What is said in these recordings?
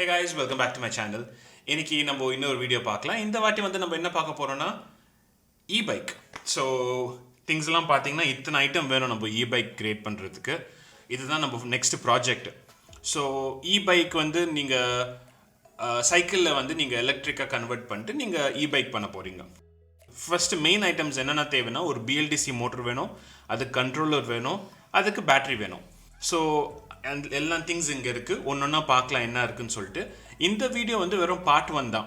Hey guys, welcome back to my channel. இன்னைக்கு நம்ம இன்னொரு வீடியோ பார்க்கலாம். இந்த வாட்டி வந்து நம்ம என்ன பார்க்க போறோம்னா e-bike. So things எல்லாம் பாத்தீங்கன்னா இத்தனை ஐட்டம் வேணும் நம்ம e-bike கிரியேட் பண்றதுக்கு. இதுதான் நம்ம நெக்ஸ்ட் ப்ராஜெக்ட். So e-bike வந்து நீங்க சைக்கிள்ல வந்து நீங்க எலக்ட்ரிக்கா கன்வெர்ட் பண்ணிட்டு நீங்க e-bike பண்ண போறீங்க. ஃபர்ஸ்ட் மெயின் ஐட்டம்ஸ் என்னென்ன தேவைன்னா ஒரு BLDC மோட்டர் வேணும், அதுக்கு கண்ட்ரோலர் வேணும், அதுக்கு பேட்டரி வேணும். ஸோ அண்ட் எல்லா திங்ஸ் இங்கே இருக்குது. ஒன்றொன்னா பார்க்கலாம் என்ன இருக்குன்னு சொல்லிட்டு. இந்த வீடியோ வந்து வெறும் பார்ட் 1 தான்.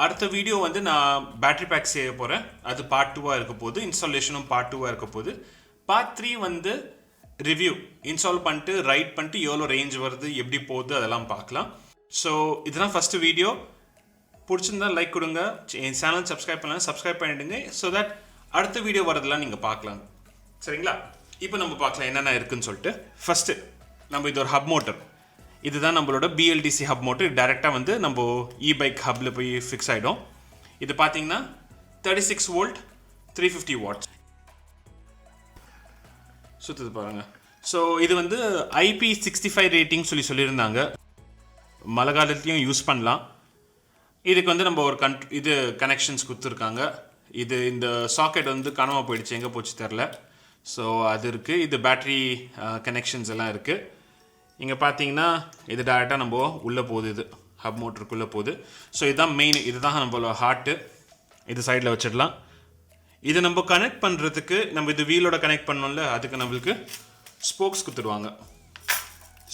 அடுத்த வீடியோ வந்து நான் பேட்டரி பேக் செய்ய போகிறேன். அது பார்ட் 2வாக இருக்க போகுது. இன்ஸ்டாலேஷனும் பார்ட் 2வாக இருக்க போகுது. பார்ட் 3 வந்து ரிவ்யூ இன்ஸ்டால் பண்ணிட்டு ரைட் பண்ணிட்டு எவ்வளோ ரேஞ்ச் வருது, எப்படி போகுது அதெல்லாம் பார்க்கலாம். ஸோ இதுதான் ஃபஸ்ட்டு வீடியோ. பிடிச்சிருந்தா லைக் கொடுங்க, என் சேனல் சப்ஸ்கிரைப் பண்ணலாம், சப்ஸ்கிரைப் பண்ணிவிடுங்க. ஸோ தட் அடுத்த வீடியோ வரதெல்லாம் நீங்கள் பார்க்கலாம். சரிங்களா? இப்போ நம்ம பார்க்கலாம் என்னென்ன இருக்குதுன்னு சொல்லிட்டு. ஃபஸ்ட்டு நம்ம இது ஒரு ஹப் மோட்டர். இதுதான் நம்மளோட BLDC ஹப் மோட்டர். டேரெக்டாக வந்து நம்ம e-bike ஹப்பில் போய் ஃபிக்ஸ் ஆகிடும். இது பார்த்தீங்கன்னா 36 வோல்ட் 350 வாட்ஸ் சுற்றுது பாருங்கள். ஸோ இது வந்து IP65 ரேட்டிங் சொல்லியிருந்தாங்க. மழை காலத்துலேயும் யூஸ் பண்ணலாம். இதுக்கு வந்து நம்ம ஒரு இது கனெக்ஷன்ஸ் கொடுத்துருக்காங்க. இது இந்த சாக்கெட் வந்து காணாமல் போயிடுச்சு, எங்கே போச்சு தெரில. ஸோ அது இருக்குது. இது பேட்ரி கனெக்ஷன்ஸ் எல்லாம் இருக்குது. இங்கே பார்த்தீங்கன்னா இது டேரெக்டாக நம்ம உள்ளே போகுது, இது ஹப் மோட்டருக்குள்ளே போகுது. ஸோ இதுதான் மெயின், இதுதான் நம்மளோட ஹார்ட்டு. இது சைடில் வச்சிடலாம். இது நம்ம கனெக்ட் பண்ணுறதுக்கு நம்ம இது வீலோட கனெக்ட் பண்ணோம்ல, அதுக்கு நம்மளுக்கு ஸ்போக்ஸ் கொடுத்துருவாங்க.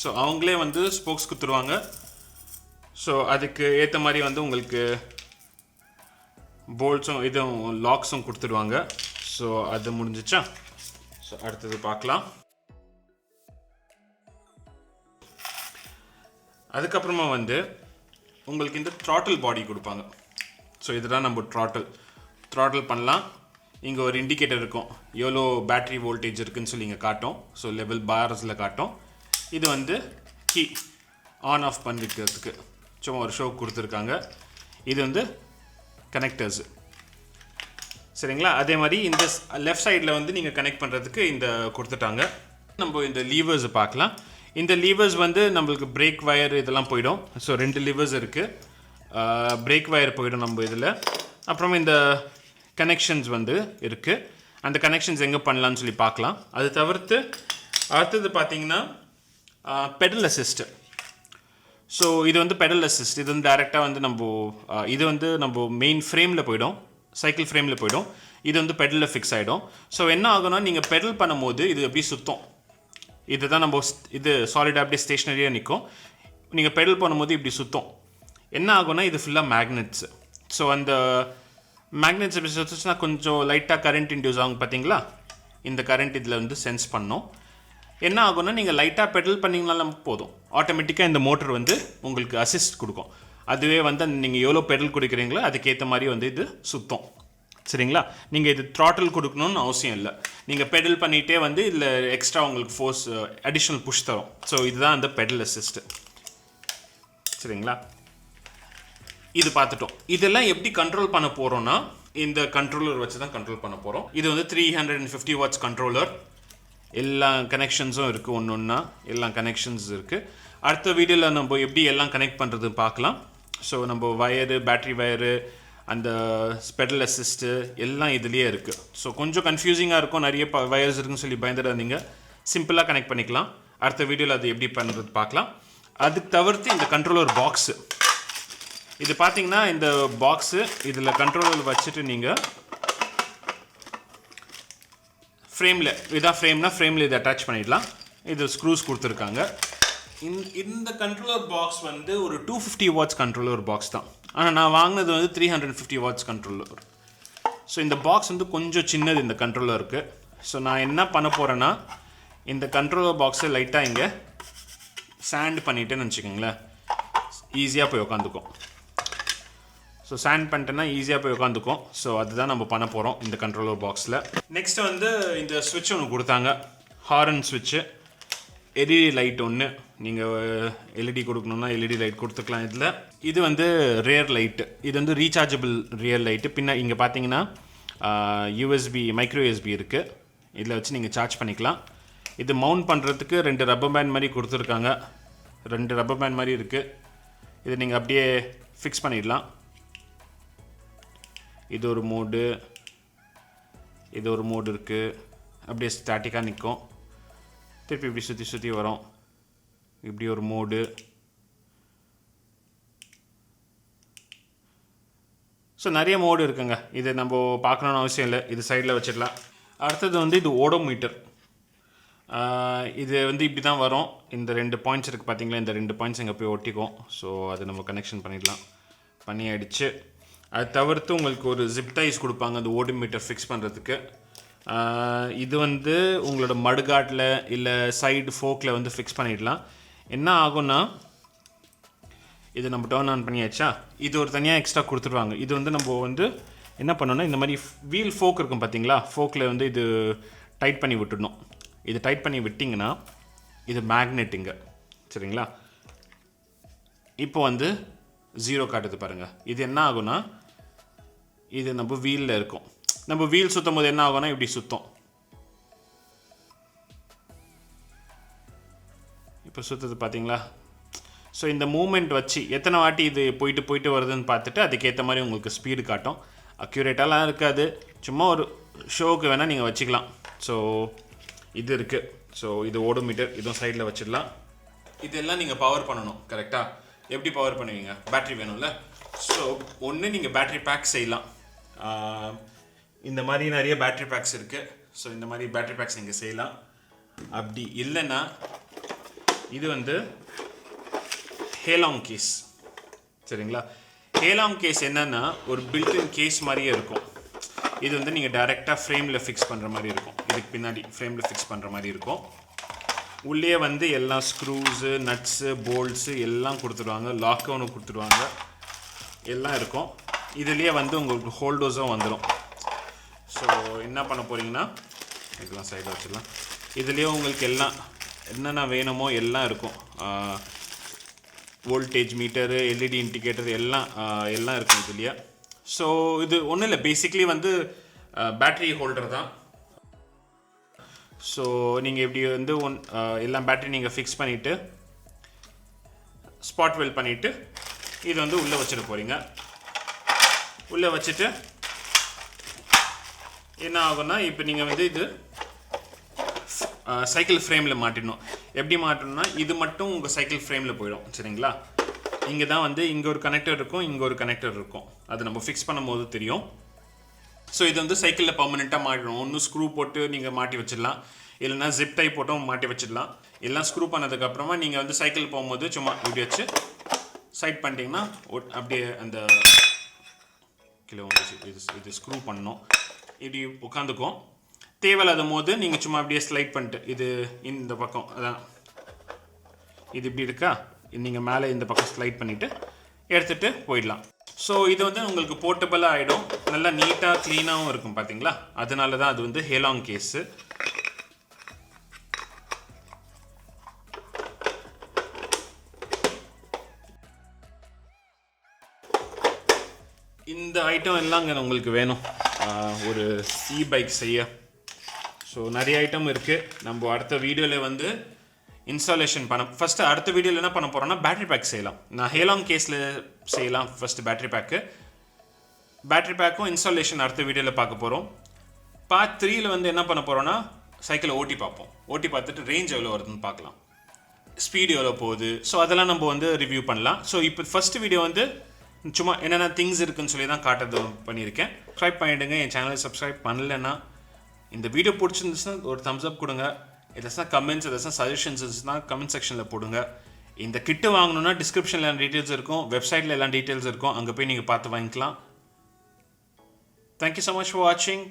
ஸோ அவங்களே வந்து ஸ்போக்ஸ் கொடுத்துருவாங்க. ஸோ அதுக்கு ஏற்ற மாதிரி வந்து உங்களுக்கு போல்ட்ஸும் இதுவும் லாக்ஸும் கொடுத்துருவாங்க. ஸோ அது முடிஞ்சிச்சா? ஸோ அடுத்தது பார்க்கலாம். அதுக்கப்புறமா வந்து உங்களுக்கு இந்த throttle பாடி கொடுப்பாங்க. ஸோ இதுதான் நம்ம throttle பண்ணலாம். இங்கே ஒரு இண்டிகேட்டர் இருக்கும், எவ்வளோ பேட்ரி வோல்டேஜ் இருக்குதுன்னு சொல்லி இங்கே காட்டும். ஸோ லெவல் பார்ஸில் காட்டும். இது வந்து கீ ஆன் ஆஃப் பண்ணிக்கிறதுக்கு சும்மா ஒரு ஷோ கொடுத்துருக்காங்க. இது வந்து கனெக்டர்ஸு. சரிங்களா? அதே மாதிரி இந்த லெஃப்ட் சைடில் வந்து நீங்கள் கனெக்ட் பண்ணுறதுக்கு இந்த கொடுத்துட்டாங்க. நம்ம இந்த லீவர்ஸை பார்க்கலாம். இந்த லீவர்ஸ் வந்து நம்மளுக்கு பிரேக் வயர் இதெல்லாம் போயிடும். ஸோ 2 லீவர்ஸ் இருக்குது. பிரேக் வயர் போயிடும் நம்ம இதில். அப்புறமா இந்த கனெக்ஷன்ஸ் வந்து இருக்குது. அந்த கனெக்ஷன்ஸ் எங்கே பண்ணலான்னு சொல்லி பார்க்கலாம். அது தவிர்த்து அடுத்தது பார்த்தீங்கன்னா பெடல் அசிஸ்ட். ஸோ இது வந்து பெடல் அசிஸ்ட். இது வந்து டேரெக்டாக வந்து இது வந்து நம்ம மெயின் ஃப்ரேமில் போயிடும், சைக்கிள் ஃப்ரேமில் போயிடும். இது வந்து பெடலில் ஃபிக்ஸ் ஆகிடும். ஸோ என்ன ஆகும்னா நீங்கள் பெடல் பண்ணும்போது இது எப்படி சுத்தம், இதுதான் நம்ம இது சாலிடாக அப்படியே ஸ்டேஷ்னரியாக நிற்கும். நீங்கள் பெடல் பண்ணும்போது இப்படி சுத்தம். என்ன ஆகும்னா இது ஃபுல்லாக மேக்னெட்ஸு. ஸோ அந்த மேக்னெட்ஸ் எப்படி சுற்றுச்சுன்னா கொஞ்சம் லைட்டாக கரண்ட் இன்டியூஸ் ஆகும் பார்த்தீங்களா? இந்த கரண்ட் இதில் வந்து சென்ஸ் பண்ணோம். என்ன ஆகும்னா நீங்கள் லைட்டாக பெடல் பண்ணிங்கனாலும் போதும், ஆட்டோமேட்டிக்காக இந்த மோட்டர் வந்து உங்களுக்கு அசிஸ்ட் கொடுக்கும். அதுவே வந்து நீங்கள் எவ்வளோ பெடல் கொடுக்குறீங்களோ அதுக்கேற்ற மாதிரி வந்து இது சுத்தம். சரிங்களா? நீங்கள் இது throttle கொடுக்கணும்னு அவசியம் இல்லை. நீங்கள் பெடல் பண்ணிகிட்டே வந்து இதில் எக்ஸ்ட்ரா உங்களுக்கு ஃபோர்ஸ் அடிஷ்னல் புஷ் தரும். ஸோ இதுதான் அந்த பெடல் அசிஸ்ட்டு. சரிங்களா? இது பார்த்துட்டோம். இதெல்லாம் எப்படி கண்ட்ரோல் பண்ண போகிறோன்னா இந்த கண்ட்ரோலர் வச்சு தான் கண்ட்ரோல் பண்ண போகிறோம். இது வந்து 350 வாட்ஸ் கண்ட்ரோலர். எல்லா கனெக்ஷன்ஸும் இருக்குது, ஒன்று ஒன்றா எல்லா கனெக்ஷன்ஸ் இருக்குது. அடுத்த வீடியோவில் நம்ம எப்படி எல்லாம் கனெக்ட் பண்ணுறது பார்க்கலாம். ஸோ நம்ம வயரு, பேட்ரி வயரு, அந்த பெடல் அசிஸ்ட்டு எல்லாம் இதுலேயே இருக்குது. ஸோ கொஞ்சம் கன்ஃபியூசிங்காக இருக்கும், நிறைய வயர்ஸ் இருக்குன்னு சொல்லி பயந்துடாதீங்க. சிம்பிளாக கனெக்ட் பண்ணிக்கலாம். அடுத்த வீடியோவில் அது எப்படி பண்ணுறது பார்க்கலாம். அதுக்கு தவிர்த்து இந்த கண்ட்ரோலர் பாக்ஸு, இது பார்த்தீங்கன்னா இந்த பாக்ஸு இதில் கண்ட்ரோலர் வச்சுட்டு நீங்கள் ஃப்ரேமில், இதான் ஃப்ரேமில் இதை அட்டாச் பண்ணிடலாம். இது ஸ்க்ரூஸ் கொடுத்துருக்காங்க. இந்த கண்ட்ரோலர் பாக்ஸ் வந்து ஒரு 250 வாட்ஸ் கண்ட்ரோலர் பாக்ஸ் தான். ஆனால் நான் வாங்கினது வந்து 350 வாட்ஸ் கண்ட்ரோலர். ஸோ இந்த பாக்ஸ் வந்து கொஞ்சம் சின்னது இந்த கண்ட்ரோலருக்கு. ஸோ நான் என்ன பண்ண போகிறேன்னா இந்த கண்ட்ரோலர் பாக்ஸை லைட்டாக இங்கே சாண்ட் பண்ணிட்டேன்னு வச்சுக்கோங்களேன், ஈஸியாக போய் உட்காந்துக்கும். ஸோ சாண்ட் பண்ணிட்டேன்னா ஈஸியாக போய் உட்காந்துக்கும். ஸோ அதுதான் நம்ம பண்ண போகிறோம் இந்த கண்ட்ரோலர் பாக்ஸில். நெக்ஸ்ட்டு வந்து இந்த ஸ்விட்ச் ஒன்று கொடுத்தாங்க, ஹாரன் ஸ்விட்ச்சு. எல்இடி லைட் ஒன்று, நீங்கள் எல்இடி கொடுக்கணுன்னா எல்இடி லைட் கொடுத்துக்கலாம் இதில். இது வந்து ரியர் லைட்டு, இது வந்து ரீசார்ஜபிள் ரியர் லைட்டு. பின்ன இங்கே பார்த்தீங்கன்னா யூஎஸ்பி, மைக்ரோ யூஎஸ்பி இருக்குது. இதில் வச்சு நீங்கள் சார்ஜ் பண்ணிக்கலாம். இது மவுண்ட் பண்ணுறதுக்கு 2 ரப்பர் பேண்ட் மாதிரி கொடுத்துருக்காங்க. 2 ரப்பர் பேண்ட் மாதிரி இருக்குது. இதை நீங்கள் அப்படியே ஃபிக்ஸ் பண்ணிடலாம். இது ஒரு மோடு, இது ஒரு மோடு இருக்குது. அப்படியே ஸ்டாட்டிக்காக நிற்கும். திருப்பி இப்படி சுற்றி சுற்றி வரும். இப்படி ஒரு மோடு. ஸோ நிறைய மோடு இருக்குங்க. இது நம்ம பார்க்கணுன்னு அவசியம் இல்லை. இது சைடில் வச்சிடலாம். அடுத்தது வந்து இது ஓடோமீட்டர். இது வந்து இப்படி தான் வரும். இந்த 2 பாயிண்ட்ஸ் இருக்குது பார்த்தீங்களா, இந்த 2 பாயிண்ட்ஸ் இங்கே போய் ஒட்டிக்கும். ஸோ அதை நம்ம கனெக்ஷன் பண்ணிடலாம். பண்ணி ஆகிடுச்சு. அது தவிர்த்து உங்களுக்கு ஒரு ஜிப் டைஸ் கொடுப்பாங்க அந்த ஓடோமீட்டர் ஃபிக்ஸ் பண்ணுறதுக்கு. இது வந்து உங்களோட மடுகாட்டில் இல்லை சைடு ஃபோக்கில் வந்து ஃபிக்ஸ் பண்ணிடலாம். என்ன ஆகும்னா, இது நம்ம டர்ன் ஆன் பண்ணியாச்சா, இது ஒரு தனியாக எக்ஸ்ட்ரா கொடுத்துருவாங்க. இது வந்து நம்ம வந்து என்ன பண்ணோன்னா, இந்த மாதிரி வீல் ஃபோக் இருக்கும் பார்த்தீங்களா, ஃபோக்கில் வந்து இது டைட் பண்ணி விட்டுடணும். இது டைட் பண்ணி விட்டிங்கன்னா இது மேக்னெட்டுங்க, சரிங்களா. இப்போ வந்து 0 காட்டுது பாருங்கள். இது என்ன ஆகும்னா, இது நம்ம வீலில் இருக்கும். நம்ம வீல் சுற்றும் போது என்ன ஆகும்னா இப்படி சுற்றும். இப்போ சுற்றுது பார்த்தீங்களா. ஸோ இந்த மூமெண்ட் வச்சு எத்தனை வாட்டி இது போயிட்டு போயிட்டு வருதுன்னு பார்த்துட்டு அதுக்கேற்ற மாதிரி உங்களுக்கு ஸ்பீடு காட்டும். அக்யூரேட்டாலாம் இருக்காது, சும்மா ஒரு ஷோவுக்கு வேணால் நீங்கள் வச்சுக்கலாம். ஸோ இது இருக்குது. ஸோ இது ஓடோமீட்டர், இதுவும் சைடில் வச்சிடலாம். இதெல்லாம் நீங்கள் பவர் பண்ணணும் கரெக்டாக. எப்படி பவர் பண்ணுவீங்க? பேட்ரி வேணும்ல. ஸோ ஒன்று நீங்கள் பேட்ரி பேக் செய்யலாம். இந்த மாதிரி நிறைய பேட்ரி பேக்ஸ் இருக்குது. ஸோ இந்த மாதிரி பேட்ரி பேக்ஸ் நீங்கள் செய்யலாம். அப்படி இல்லைன்னா இது வந்து ஹேலாங் கேஸ், சரிங்களா. ஹேலாங் கேஸ் என்னென்னா ஒரு பில்டின் கேஸ் மாதிரியே இருக்கும். இது வந்து நீங்கள் டைரெக்டாக ஃப்ரேமில் ஃபிக்ஸ் பண்ணுற மாதிரி இருக்கும். இதுக்கு பின்னாடி ஃப்ரேமில் ஃபிக்ஸ் பண்ணுற மாதிரி இருக்கும். உள்ளே வந்து எல்லா ஸ்க்ரூஸு, நட்ஸு, போல்ட்ஸு எல்லாம் கொடுத்துருவாங்க. லாக் ஒன்று கொடுத்துருவாங்க, எல்லாம் இருக்கும். இதுலேயே வந்து உங்களுக்கு ஹோல்டர்ஸும் வந்துடும். ஸோ என்ன பண்ண போகிறீங்கன்னா, இதெல்லாம் சைடில் வச்சிடலாம். இதுலேயே உங்களுக்கு எல்லாம் என்னென்ன வேணுமோ எல்லாம் இருக்கும். வோல்டேஜ் மீட்டரு, எல்இடி இண்டிகேட்டர் எல்லாம் இருக்கும் இதுலையே. ஸோ இது ஒன்றும் இல்லை, பேசிக்லி வந்து பேட்ரி ஹோல்டர் தான். ஸோ நீங்கள் இப்படி வந்து எல்லாம் பேட்ரி நீங்கள் ஃபிக்ஸ் பண்ணிவிட்டு ஸ்பாட் வெல்ட் பண்ணிவிட்டு இது வந்து உள்ளே வச்சுட்டு போகிறீங்க. உள்ளே வச்சுட்டு என்ன ஆகும்னா, இப்போ நீங்கள் வந்து இது சைக்கிள் ஃப்ரேமில் மாட்டிடணும். எப்படி மாட்டணும்னா, இது மட்டும் உங்கள் சைக்கிள் ஃப்ரேமில் போயிடும், சரிங்களா. இங்கே தான் வந்து இங்கே ஒரு கனெக்டர் இருக்கும், இங்கே ஒரு கனெக்டர் இருக்கும். அது நம்ம ஃபிக்ஸ் பண்ணும்போது தெரியும். ஸோ இது வந்து சைக்கிளில் பர்மனெண்ட்டாக மாட்டிடும். ஒன்று ஸ்க்ரூ போட்டு நீங்கள் மாட்டி வச்சிடலாம், இல்லைனா ஜிப் டை போட்டும் மாட்டி வச்சிடலாம். எல்லாம் ஸ்க்ரூ பண்ணதுக்கப்புறமா நீங்கள் வந்து சைக்கிள் போகும்போது சும்மா இப்படி வச்சு சைட் பண்ணிட்டீங்கன்னா அப்படியே அந்த கிலோ இது ஸ்க்ரூ பண்ணணும். இப்படி உட்காந்துக்கும். தேவையில்லாத போது நீங்கள் சும்மா அப்படியே ஸ்லைட் பண்ணிட்டு இது இந்த பக்கம், அதான் இது இப்படி இருக்கா, நீங்கள் மேலே இந்த பக்கம் ஸ்லைட் பண்ணிவிட்டு எடுத்துகிட்டு போயிடலாம். ஸோ இது வந்து உங்களுக்கு போர்ட்டபிளாக ஆகிடும். நல்லா நீட்டாக க்ளீனாகவும் இருக்கும் பார்த்தீங்களா. அதனால தான் அது வந்து ஹேலாங் கேஸு. இந்த ஐட்டம் எல்லாங்க உங்களுக்கு வேணும் ஒரு பைக் செய்ய. ஸோ நிறைய ஐட்டம் இருக்குது. நம்ம அடுத்த வீடியோவில் வந்து இன்ஸ்டாலேஷன் ஃபஸ்ட்டு அடுத்த வீடியோவில் என்ன பண்ண போகிறோன்னா பேட்ரி பேக் செய்யலாம். நான் ஹேலாங் கேஸில் செய்யலாம் ஃபஸ்ட்டு பேட்ரி பேக்கும் இன்ஸ்டாலேஷன் அடுத்த வீடியோவில் பார்க்க போகிறோம். பார்ட் 3ல் வந்து என்ன பண்ண போகிறோன்னா சைக்கிளை ஓட்டி பார்ப்போம். ஓட்டி பார்த்துட்டு ரேஞ்ச் எவ்வளோ வருதுன்னு பார்க்கலாம், ஸ்பீடு எவ்வளோ போகுது. ஸோ அதெல்லாம் நம்ம வந்து ரிவ்யூ பண்ணலாம். ஸோ இப்போ ஃபஸ்ட்டு வீடியோ வந்து சும்மா என்னென்ன திங்ஸ் இருக்குன்னு சொல்லி தான் காட்டுறது பண்ணியிருக்கேன். சப்ஸ்கிரைப் பண்ணிவிடுங்க. என் சேனலை சப்ஸ்கிரைப் பண்ணலைன்னா இந்த வீடியோ பிடிச்சிருந்துச்சுன்னா ஒரு தம்ஸ் அப் கொடுங்க. எதாச்சும் கமெண்ட்ஸ், எதாச்சும் சஜஷன்ஸ் இருந்துச்சுன்னா கமெண்ட் செக்ஷனில் போடுங்க. இந்த கிட்டு வாங்கணுன்னா டிஸ்கிரிப்ஷனில் எல்லாம் டீட்டெயில்ஸ் இருக்கும், வெப்சைட்டில் எல்லாம் டீட்டெயில்ஸ் இருக்கும், அங்கே போய் நீங்கள் பார்த்து வாங்கிக்கலாம். தேங்க்யூ ஸோ மச் ஃபார் வாட்சிங்.